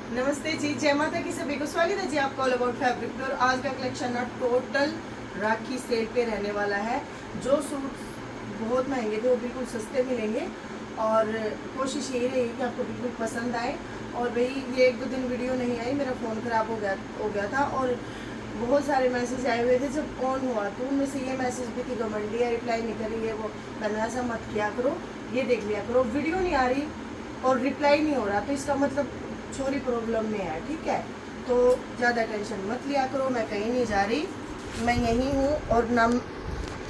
नमस्ते जी, जय माता की सभी को स्वागत है जी आपका ऑल अबाउट फैब्रिक पे। और आज का कलेक्शन ना टोटल राखी सेल पे रहने वाला है। जो सूट बहुत महंगे थे वो बिल्कुल सस्ते मिलेंगे और कोशिश यही रहेगी कि आपको बिल्कुल पसंद आए। और भाई ये 1-2 दिन वीडियो नहीं आई, मेरा फ़ोन ख़राब हो गया था और बहुत सारे मैसेज आए हुए थे जब ऑन हुआ, तो उनमें से ये मैसेज भी थी घमंडी है, रिप्लाई नहीं कर रही है, वो कहना ऐसा मत किया करो, ये देख लिया करो, वीडियो नहीं आ रही और रिप्लाई नहीं हो रहा तो इसका मतलब छोरी प्रॉब्लम में है। ठीक है, तो ज़्यादा टेंशन मत लिया करो, मैं कहीं नहीं जा रही, मैं यहीं हूँ। और ना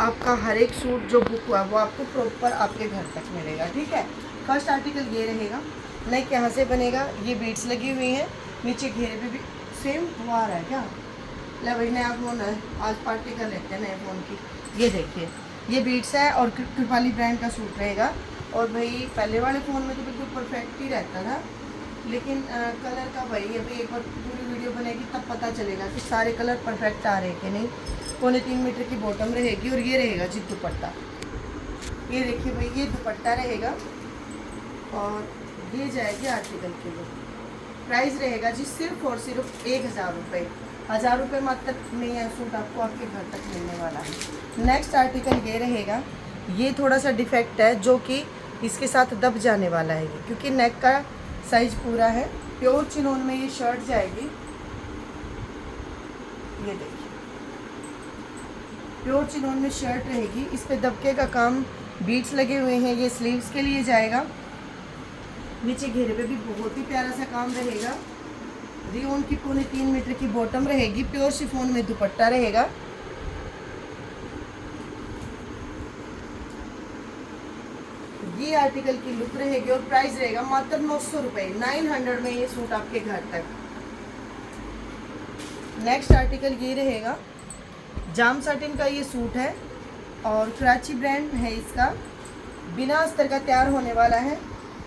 आपका हर एक सूट जो बुक हुआ वो आपको प्रॉपर आपके घर तक मिलेगा। ठीक है, फर्स्ट आर्टिकल ये रहेगा। नेक यहाँ से बनेगा, ये बीड्स लगी हुई हैं, नीचे घेरे पे भी सेम हुआ रहा है क्या। ले भाई नया फ़ोन है, आज पार्टी कर लेते हैं नए फ़ोन की। ये देखिए, ये बीड्स है और कृपाली ब्रांड का सूट रहेगा। और भाई पहले वाले फ़ोन में तो बिल्कुल परफेक्ट ही रहता था, लेकिन कलर का भाई अभी एक बार पूरी वीडियो बनेगी तब पता चलेगा कि सारे कलर परफेक्ट आ रहे हैं कि नहीं। 3.25 मीटर की बॉटम रहेगी और ये रहेगा जी दुपट्टा। ये देखिए भाई, ये दुपट्टा रहेगा और ये जाएगी आर्टिकल के लिए। प्राइस रहेगा जी सिर्फ और सिर्फ 1000 रुपये। 1000 रुपये मात्र में यह सूट आपको आपके घर तक मिलने वाला है। नेक्स्ट आर्टिकल ये रहेगा। ये थोड़ा सा डिफेक्ट है जो कि इसके साथ दब जाने वाला है, क्योंकि नेक का साइज पूरा है। प्योर चिनोन में ये शर्ट जाएगी, ये देखिए प्योर चिनोन में शर्ट रहेगी। इस पे दबके का काम, बीट्स लगे हुए हैं, ये स्लीव्स के लिए जाएगा। नीचे घेरे पे भी बहुत ही प्यारा सा काम रहेगा। रियोन की 3.25 मीटर की बॉटम रहेगी, प्योर शिफॉन में दुपट्टा रहेगा। ये आर्टिकल की लुक रहेगी और प्राइस रहेगा मात्र 900 रुपये। 900 में ये सूट आपके घर तक। नेक्स्ट आर्टिकल ये रहेगा। जाम साटिन का ये सूट है और कराची ब्रांड है इसका। बिना अस्तर का तैयार होने वाला है।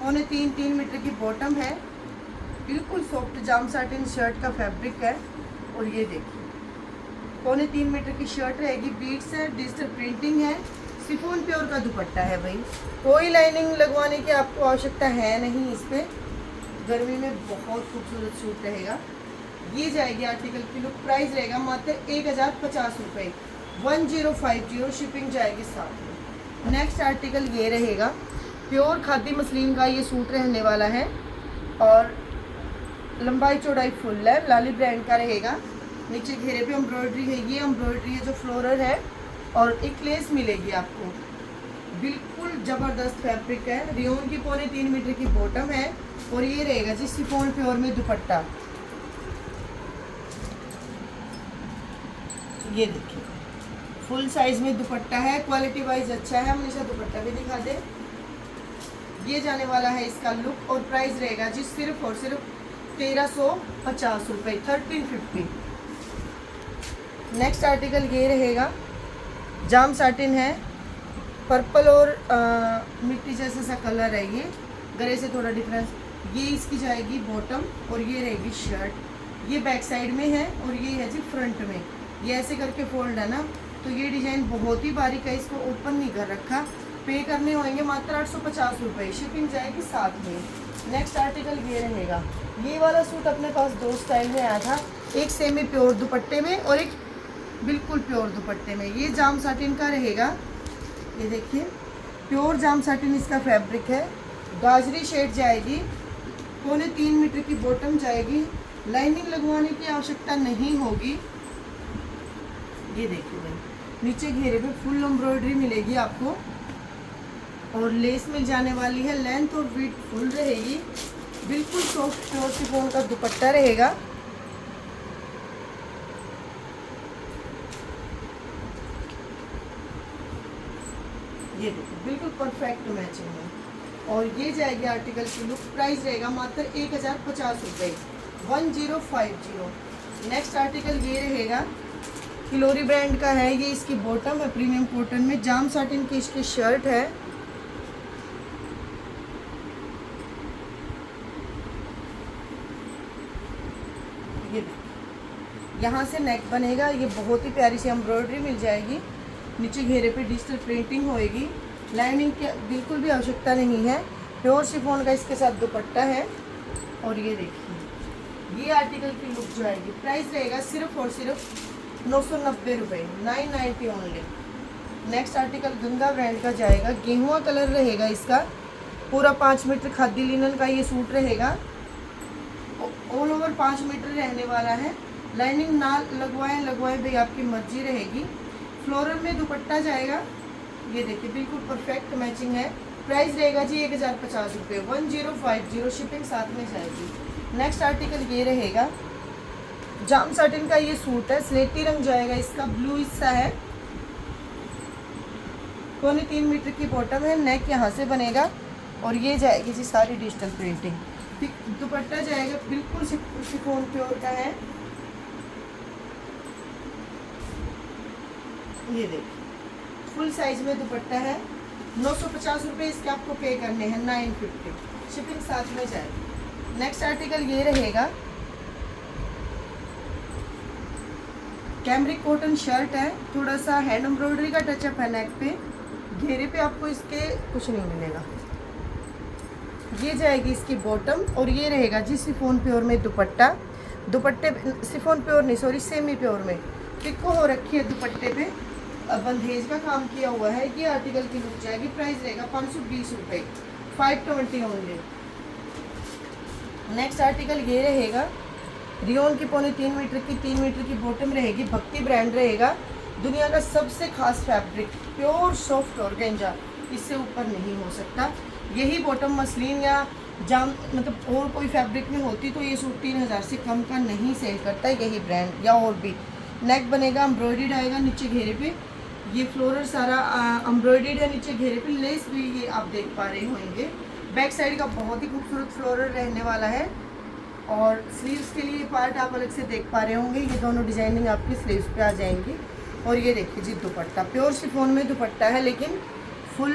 3.25 मीटर की बॉटम है, बिल्कुल सॉफ्ट जाम साटिन शर्ट का फैब्रिक है। और ये देखिए 3.25 मीटर की शर्ट रहेगी, बीट्स है, डिजिटल प्रिंटिंग है, शिफॉन प्योर का दुपट्टा है। भाई कोई लाइनिंग लगवाने की आपको आवश्यकता है नहीं। इस पर गर्मी में बहुत खूबसूरत सूट रहेगा। ये जाएगी आर्टिकल की लुक। प्राइस रहेगा मात्र 1050 रुपये। 1050 शिपिंग जाएगी साथ में। नेक्स्ट आर्टिकल ये रहेगा। प्योर खादी मसलिन का ये सूट रहने वाला है और लंबाई चौड़ाई फुल है, लाली ब्रांड का रहेगा। नीचे घेरे पे एम्ब्रॉयडरी है, ये एम्ब्रॉयडरी है जो फ्लोरल है और एक लेस मिलेगी आपको। बिल्कुल ज़बरदस्त फैब्रिक है। रियोन की 3.25 मीटर की बॉटम है और ये रहेगा जी शिफॉन प्योर में दुपट्टा। ये देखिए फुल साइज में दुपट्टा है, क्वालिटी वाइज अच्छा है। हम निशा दुपट्टा भी दिखा दे। ये जाने वाला है इसका लुक और प्राइस रहेगा जी सिर्फ और सिर्फ 1350 रुपये। 1350। नेक्स्ट आर्टिकल ये रहेगा। जाम साटिन है, पर्पल और मिट्टी जैसा सा कलर है, ये गले से थोड़ा डिफरेंस। ये इसकी जाएगी बॉटम और ये रहेगी शर्ट। ये बैक साइड में है और ये है जी फ्रंट में। ये ऐसे करके फोल्ड है ना, तो ये डिज़ाइन बहुत ही बारीक है, इसको ओपन नहीं कर रखा। पे करने होंगे मात्र 850 रुपये, शिपिंग जाएगी साथ में। नेक्स्ट आर्टिकल ये रहेगा। ये वाला सूट अपने पास 2 स्टाइल में आया था, एक सेमी प्योर दुपट्टे में और एक बिल्कुल प्योर दुपट्टे में। ये जाम साटिन का रहेगा। ये देखिए प्योर जाम साटिन इसका फैब्रिक है। गाजरी शेड जाएगी, 3.25 मीटर की बॉटम जाएगी। लाइनिंग लगवाने की आवश्यकता नहीं होगी। ये देखिए भाई, नीचे घेरे पे फुल एम्ब्रॉयडरी मिलेगी आपको और लेस मिल जाने वाली है। लेंथ और विड्थ फुल रहेगी। बिल्कुल सॉफ्ट प्योर शिफॉन का दुपट्टा रहेगा। ये देखिए बिल्कुल परफेक्ट मैचिंग है। और ये जाएगी आर्टिकल की लुक। प्राइस रहेगा मात्र 1050 रुपये। 1050। नेक्स्ट आर्टिकल ये रहेगा। किलोरी ब्रांड का है, ये इसकी बॉटम है प्रीमियम कॉटन में। जाम साटिन की इसकी शर्ट है। ये यहाँ से नेक बनेगा, ये बहुत ही प्यारी सी एम्ब्रॉयडरी मिल जाएगी। नीचे घेरे पे डिजिटल प्रिंटिंग होएगी। लाइनिंग की बिल्कुल भी आवश्यकता नहीं है। प्योर शिफॉन का इसके साथ दुपट्टा है और ये देखिए ये आर्टिकल की लुक जो आएगी, प्राइस रहेगा सिर्फ और सिर्फ 990 रुपये, 990 only. Next article Ganga brand का जाएगा, गेहुआ कलर रहेगा इसका, पूरा 5 मीटर खादी लिनन का ये सूट रहेगा, ऑल ओवर 5 मीटर रहने वाला है। लाइनिंग ना लगवाएं भाई, आपकी मर्जी रहेगी। फ्लोरल में दुपट्टा जाएगा, ये देखिए बिल्कुल परफेक्ट मैचिंग है। प्राइस रहेगा जी 1050 रुपये, 1050, शिपिंग साथ में जाएगी। नेक्स्ट आर्टिकल ये रहेगा, जाम साटिन का ये सूट है, स्लेटी रंग जाएगा इसका, ब्लू हिस्सा है, 3.25 मीटर की बॉटम है, नेक यहाँ से बनेगा और ये जाएगी जी सारी डिजिटल प्रिंटिंग। दुपट्टा जाएगा बिल्कुल शिफॉन प्योर का है, ये देखिए फुल साइज में दुपट्टा है। 950 रुपये इसके आपको पे करने हैं, 950, शिपिंग साथ में जाएगी। नेक्स्ट आर्टिकल ये रहेगा, कैमरिक कॉटन शर्ट है, थोड़ा सा हैंड एम्ब्रॉयडरी का टचअप है नेक पे, घेरे पे आपको इसके कुछ नहीं मिलेगा। ये जाएगी इसकी बॉटम और ये रहेगा जी शिफॉन प्योर में दुपट्टा। दुपट्टे शिफॉन प्योर नहीं, सॉरी सेमी प्योर में पिको हो रखी है दुपट्टे पे, बंधेज का काम किया हुआ है। ये आर्टिकल की लुक जाएगी, प्राइस रहेगा 520 रुपये, 520 ओनली। नेक्स्ट आर्टिकल ये रहेगा, रियोन की 3.25 मीटर की 3 मीटर की बॉटम रहेगी, भक्ति ब्रांड रहेगा, दुनिया का सबसे खास फैब्रिक, प्योर सॉफ्ट ऑर्गेंजा, इससे ऊपर नहीं हो सकता। यही बॉटम मसलिन या जाम मतलब और कोई फैब्रिक में होती तो ये सूट 3000 से कम का नहीं सेल करता, यही ब्रांड या और भी। नेक बनेगा एम्ब्रॉयडर्ड आएगा, नीचे घेरे पे ये फ्लोरल सारा एम्ब्रॉयडर्ड है, नीचे घेरे पे लेस भी ये आप देख पा रहे होंगे। बैक साइड का बहुत ही खूबसूरत फ्लोरल रहने वाला है और स्लीव्स के लिए पार्ट आप अलग से देख पा रहे होंगे, ये दोनों डिजाइनिंग आपकी स्लीव्स पे आ जाएंगी। और ये देखिए जी दुपट्टा, प्योर शिफॉन में दुपट्टा है लेकिन फुल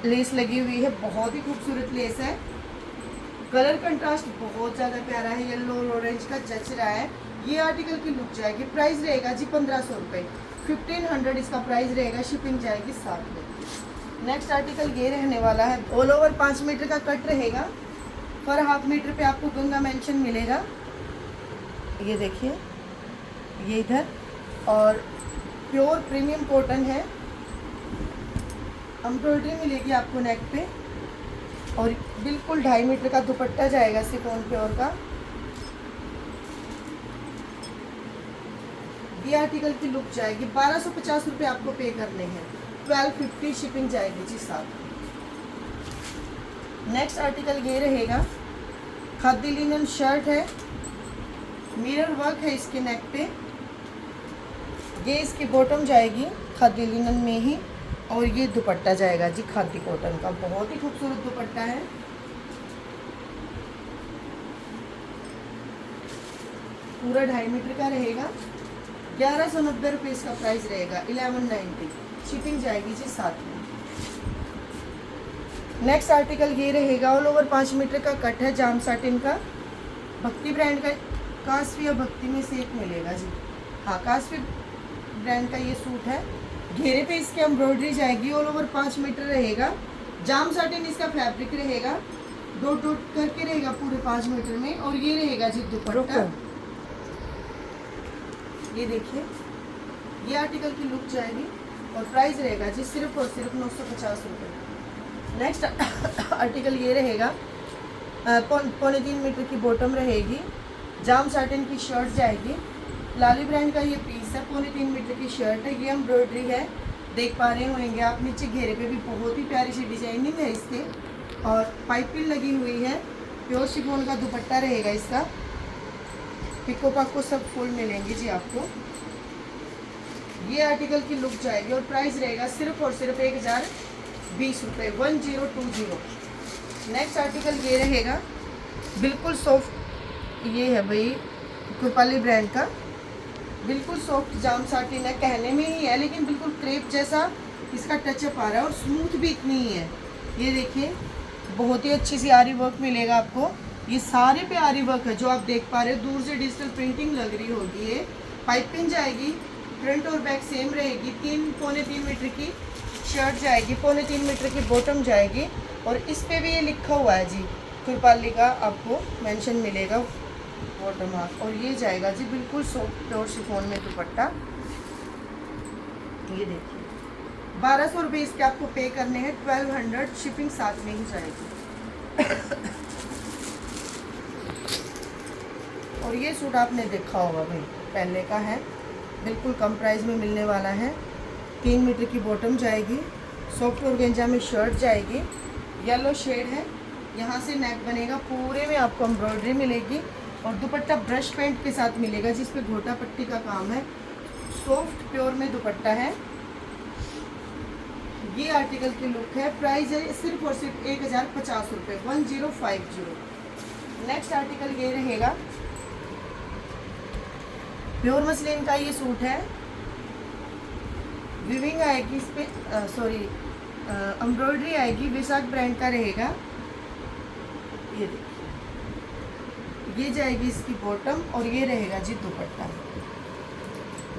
लेस लगी हुई है, बहुत ही खूबसूरत लेस है। कलर कंट्रास्ट बहुत ज़्यादा प्यारा है, येलो और ऑरेंज का जच रहा है। ये आर्टिकल की लुक जाएगी, प्राइस रहेगा जी 1500 रुपये, 1500 इसका प्राइस रहेगा, शिपिंग जाएगी साथ में। नेक्स्ट आर्टिकल ये रहने वाला है, ऑल ओवर 5 मीटर का कट रहेगा, पर हाफ मीटर पे आपको गंगा मेंशन मिलेगा, ये देखिए ये इधर, और प्योर प्रीमियम कॉटन है, एम्ब्रॉयडरी मिलेगी आपको नेक पे, और बिल्कुल 2.5 मीटर का दुपट्टा जाएगा शिफॉन प्योर का। ये आर्टिकल की लुक जाएगी, 1250 रुपये आपको पे करने हैं, 1250 शिपिंग जाएगी जी साथ। नेक्स्ट आर्टिकल ये रहेगा, खादी लिनन शर्ट है, मिरर वर्क है इसके नेक पे, ये इसकी बॉटम जाएगी खादी लिनन में ही, और ये दुपट्टा जाएगा जी खादी कॉटन का, बहुत ही खूबसूरत दुपट्टा है। पूरा 2.5 मीटर का रहेगा, 1190 रुपये इसका प्राइस रहेगा, 1190, शिपिंग जाएगी जी साथ में। नेक्स्ट आर्टिकल ये रहेगा, ऑल ओवर 5 मीटर का कट है, जाम साटिन का, भक्ति ब्रांड का, कास्वी और भक्ति में से एक मिलेगा जी, हाँ कास्वी ब्रांड का ये सूट है। घेरे पे इसके एम्ब्रॉयडरी जाएगी, ऑल ओवर 5 मीटर रहेगा, जाम साटिन इसका फैब्रिक रहेगा, डॉट डॉट करके रहेगा पूरे 5 मीटर में, और ये रहेगा जी दुपट्टा। ये देखिए ये आर्टिकल की लुक जाएगी और प्राइस रहेगा जी सिर्फ और सिर्फ 950 रुपये। नेक्स्ट आर्टिकल ये रहेगा, 3.25 मीटर की बॉटम रहेगी, जाम साटिन की शर्ट जाएगी, लाली ब्रांड का ये पीस है, 3.25 मीटर की शर्ट है, ये एम्ब्रॉयडरी है, देख पा रहे होंगे आप, नीचे घेरे पे भी बहुत ही प्यारी सी डिजाइनिंग है इसके, और पाइपिंग लगी हुई है, प्योर शिफॉन का दुपट्टा रहेगा इसका, पिको पाको सब फुल मिलेंगे जी आपको। ये आर्टिकल की लुक जाएगी और प्राइस रहेगा सिर्फ और सिर्फ 1020 रुपये, 1020। नेक्स्ट आर्टिकल ये रहेगा, बिल्कुल सॉफ्ट, ये है भाई कुरपाली ब्रांड का, बिल्कुल सॉफ्ट जाम साटिन है, कहने में ही है लेकिन बिल्कुल क्रेप जैसा इसका टचअप आ रहा है, और स्मूथ भी इतनी ही है। ये देखिए बहुत ही अच्छी सी आरी वर्क मिलेगा आपको, ये सारे पे आरी वर्क है जो आप देख पा रहे हो, दूर से डिजिटल प्रिंटिंग लग रही होगी। ये पाइपिंग जाएगी, फ्रंट और बैक सेम रहेगी, 3.25 मीटर की शर्ट जाएगी, 3.25 मीटर की बॉटम जाएगी, और इस पे भी ये लिखा हुआ है जी कुरपाली का, आपको मेंशन मिलेगा बॉटम हाफ, और ये जाएगा जी बिल्कुल सॉफ्ट प्योर शिफॉन में दुपट्टा। ये देखिए 1200 रुपये इसके आपको पे करने हैं, 1200 शिपिंग साथ में ही जाएगी। और ये सूट आपने देखा होगा भाई, पहले का है, बिल्कुल कम प्राइस में मिलने वाला है। 3 मीटर की बॉटम जाएगी, सॉफ्ट ऑर्गेंजा में शर्ट जाएगी, येलो शेड है, यहाँ से नेक बनेगा, पूरे में आपको एम्ब्रॉयडरी मिलेगी और दुपट्टा ब्रश पेंट के साथ मिलेगा जिस पे घोटा पट्टी का काम है। सॉफ्ट प्योर में दुपट्टा है। ये आर्टिकल की लुक है। प्राइस है सिर्फ और सिर्फ 1050 रुपये, 1050। नेक्स्ट आर्टिकल ये रहेगा, प्योर मसलिन का ये सूट है, विविंग आएगी इस पे, सॉरी एम्ब्रॉयडरी आएगी, विशाख ब्रांड का रहेगा। ये देखिए, ये जाएगी इसकी बॉटम और ये रहेगा जी दुपट्टा।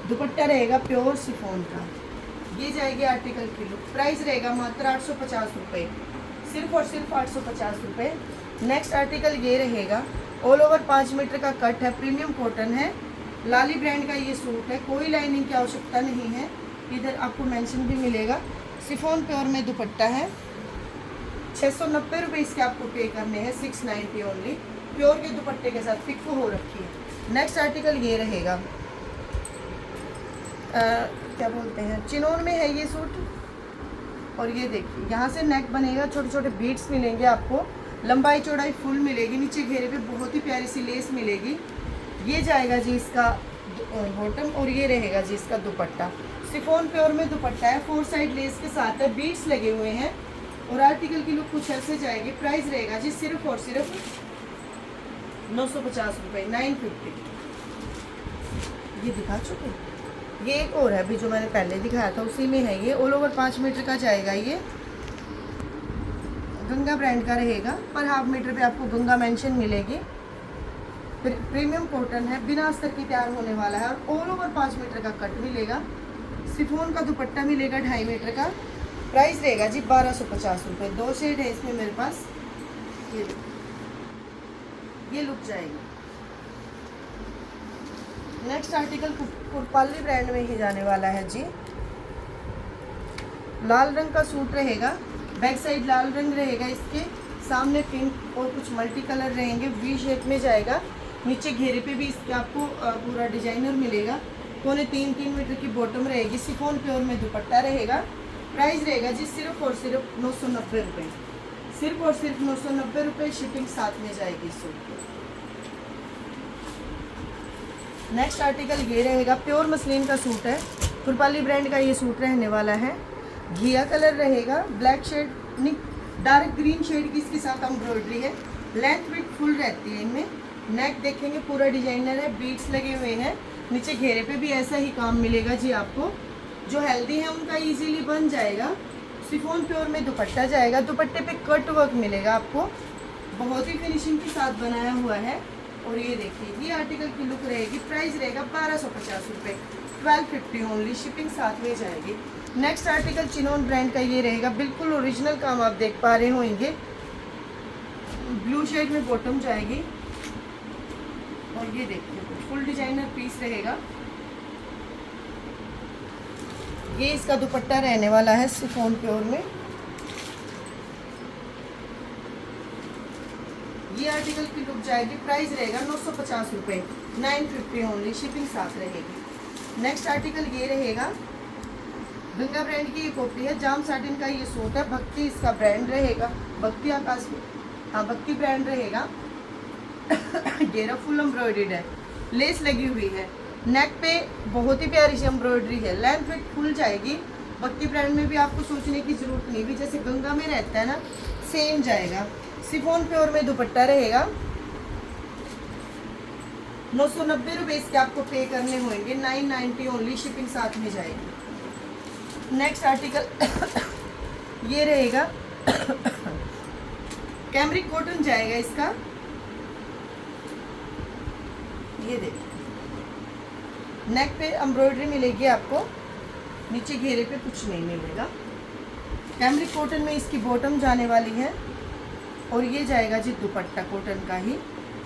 दुपट्टा रहेगा प्योर शिफॉन का। ये जाएगी आर्टिकल की लुक। प्राइस रहेगा मात्र 850 रुपये, सिर्फ और सिर्फ 850 रुपये। नेक्स्ट आर्टिकल ये रहेगा, ऑल ओवर 5 मीटर का कट है, प्रीमियम कॉटन है, लाली ब्रांड का ये सूट है, कोई लाइनिंग की आवश्यकता नहीं है, इधर आपको मेंशन भी मिलेगा। शिफॉन प्योर में दुपट्टा है, 690 रुपये इसके आपको पे करने हैं, 690 ओनली। प्योर के दुपट्टे के साथ पिक हो रखी है। नेक्स्ट आर्टिकल ये रहेगा, क्या बोलते हैं, चिनोन में है ये सूट। और ये देखिए यहाँ से नेक बनेगा, छोटे छोटे बीट्स मिलेंगे आपको, लंबाई चौड़ाई फुल मिलेगी, नीचे घेरे पे बहुत ही प्यारी सी लेस मिलेगी। ये जाएगा जी इसका बॉटम और ये रहेगा जी इसका दुपट्टा। शिफॉन प्योर में दुपट्टा है, 4 साइड लेस के साथ है, बीट्स लगे हुए हैं और आर्टिकल की लुक कुछ ऐसे जाएगी। प्राइस रहेगा जी सिर्फ और सिर्फ 950 रुपये, 950। ये दिखा चुके, ये एक और है अभी जो मैंने पहले दिखाया था, उसी में है ये। ऑल ओवर 5 मीटर का जाएगा, ये गंगा ब्रांड का रहेगा, पर हाफ मीटर पे आपको गंगा मेंशन मिलेगी। प्रीमियम कॉटन है, बिना अस्तर की तैयार होने वाला है और ऑल ओवर 5 मीटर का कट मिलेगा। शिफॉन का दुपट्टा मिलेगा 2.5 मीटर का। प्राइस रहेगा जी 1250 रुपये। 2 शेड है इसमें मेरे पास। ये लुक जाएगी। नेक्स्ट आर्टिकल कुरपाली ब्रांड में ही जाने वाला है जी। लाल रंग का सूट रहेगा, बैक साइड लाल रंग रहेगा, इसके सामने पिंक और कुछ मल्टी कलर रहेंगे, वी शेप में जाएगा। नीचे घेरे पे भी इसके आपको पूरा डिजाइनर मिलेगा। 3.25 मीटर की बॉटम रहेगी, शिफॉन प्योर में दुपट्टा रहेगा। प्राइस रहेगा जी सिर्फ और सिर्फ 990 रुपये, सिर्फ और सिर्फ 990 रुपये, शिपिंग साथ में जाएगी इस सूट की। नेक्स्ट आर्टिकल ये रहेगा, प्योर मसलिन का सूट है, कुरपाली ब्रांड का ये सूट रहने वाला है। घिया कलर रहेगा, ब्लैक शेड नहीं, डार्क ग्रीन शेड की इसके साथ एम्ब्रॉयडरी है। लेंथ विड्थ फुल रहती है इनमें। नेक देखेंगे पूरा डिजाइनर है, बीट्स लगे हुए हैं, नीचे घेरे पे भी ऐसा ही काम मिलेगा जी आपको। जो हेल्दी है उनका इजीली बन जाएगा। शिफॉन प्योर में दुपट्टा जाएगा, दुपट्टे पे कट वर्क मिलेगा आपको, बहुत ही फिनिशिंग के साथ बनाया हुआ है। और ये देखिए, ये आर्टिकल की लुक रहेगी। प्राइस रहेगा 1250 रुपये, 1250 ओनली, शिपिंग साथ में जाएगी। नेक्स्ट आर्टिकल चिनोन ब्रांड का ये रहेगा, बिल्कुल ओरिजिनल काम आप देख पा रहे होंगे। ब्लू शेड में बॉटम जाएगी और ये देखिए फुल डिजाइनर पीस रहेगा। ये इसका दुपट्टा रहने वाला है शिफॉन प्योर में। ये आर्टिकल की लुक जाएगी। प्राइस रहेगा 950 रुपये, 950 ओनली, शिपिंग साथ रहेगी। नेक्स्ट आर्टिकल ये रहेगा, गंगा ब्रांड की ये कॉपी है, जाम साटिन का ये सूट है, भक्ति इसका ब्रांड रहेगा, भक्ति आकाश, हाँ भक्ति ब्रांड रहेगा। घेरा फुल एम्ब्रॉयडर्ड है, लेस लगी हुई है, नेक पे बहुत ही प्यारी सी एम्ब्रॉयडरी है, लेंथ फिट फुल जाएगी। भक्ति ब्रांड में भी आपको सोचने की जरूरत नहीं भी, जैसे गंगा में रहता है ना, सेम जाएगा। शिफॉन प्योर में दुपट्टा रहेगा। 990 रुपये इसके आपको पे करने होंगे, 990 ओनली, शिपिंग साथ में जाएगी। नेक्स्ट आर्टिकल ये रहेगा, कैमरिक कॉटन जाएगा इसका। ये देखिए, नेक पे एम्ब्रॉयडरी मिलेगी आपको, नीचे घेरे पे कुछ नहीं मिलेगा। कैमरिक कॉटन में इसकी बॉटम जाने वाली है और ये जाएगा जी दुपट्टा कॉटन का ही।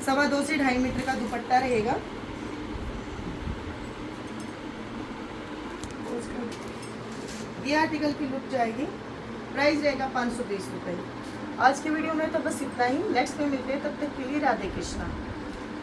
2.25 से 2.5 मीटर का दुपट्टा रहेगा। ये आर्टिकल की लुक जाएगी। प्राइस रहेगा 520 रुपये। आज के वीडियो में तो बस इतना ही। नेक्स्ट में मिलते हैं, तब तक के लिए राधे कृष्णा।